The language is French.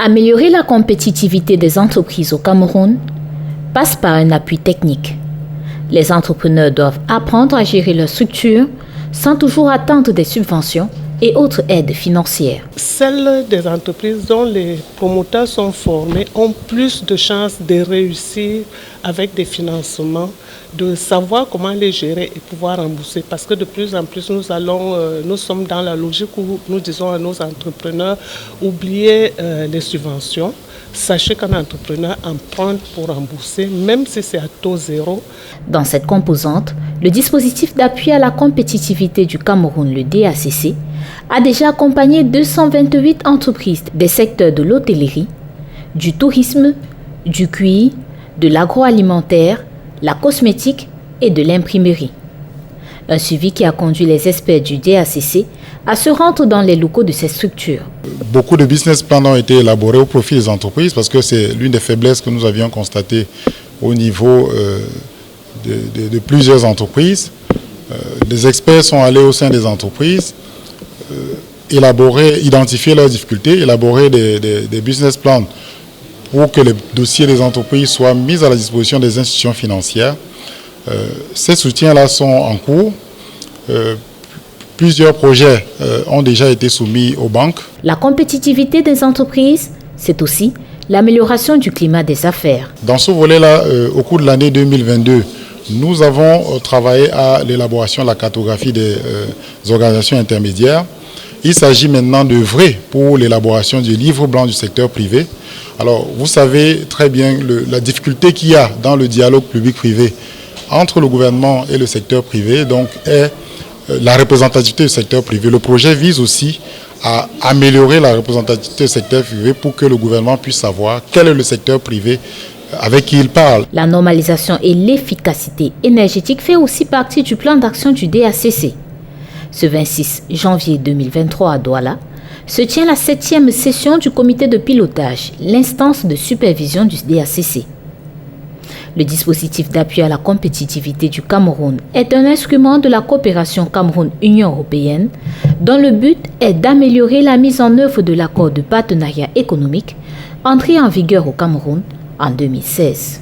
Améliorer la compétitivité des entreprises au Cameroun passe par un appui technique. Les entrepreneurs doivent apprendre à gérer leur structure sans toujours attendre des subventions et autres aides financières. Celles des entreprises dont les promoteurs sont formés ont plus de chances de réussir avec des financements, de savoir comment les gérer et pouvoir rembourser. Parce que de plus en plus, nous sommes dans la logique où nous disons à nos entrepreneurs, oubliez les subventions. Sachez qu'un entrepreneur emprunte pour rembourser, même si c'est à taux zéro. Dans cette composante, le dispositif d'appui à la compétitivité du Cameroun, le DACC, a déjà accompagné 228 entreprises des secteurs de l'hôtellerie, du tourisme, du cuir, de l'agroalimentaire, la cosmétique et de l'imprimerie. Un suivi qui a conduit les experts du DACC à se rendre dans les locaux de ces structures. Beaucoup de business plans ont été élaborés au profit des entreprises parce que c'est l'une des faiblesses que nous avions constatées au niveau de plusieurs entreprises. Des experts sont allés au sein des entreprises, identifier leurs difficultés, élaborer des business plans pour que les dossiers des entreprises soient mis à la disposition des institutions financières. Ces soutiens-là sont en cours. Plusieurs projets ont déjà été soumis aux banques. La compétitivité des entreprises, c'est aussi l'amélioration du climat des affaires. Dans ce volet-là, au cours de l'année 2022, nous avons travaillé à l'élaboration de la cartographie des organisations intermédiaires. Il s'agit maintenant d'œuvrer pour l'élaboration du livre blanc du secteur privé. Alors, vous savez très bien la difficulté qu'il y a dans le dialogue public-privé entre le gouvernement et le secteur privé, donc est la représentativité du secteur privé. Le projet vise aussi à améliorer la représentativité du secteur privé pour que le gouvernement puisse savoir quel est le secteur privé avec qui il parle. La normalisation et l'efficacité énergétique fait aussi partie du plan d'action du DACC. Ce 26 janvier 2023 à Douala, se tient la 7e session du comité de pilotage, l'instance de supervision du DACC. Le dispositif d'appui à la compétitivité du Cameroun est un instrument de la coopération Cameroun-Union européenne dont le but est d'améliorer la mise en œuvre de l'accord de partenariat économique entré en vigueur au Cameroun en 2016.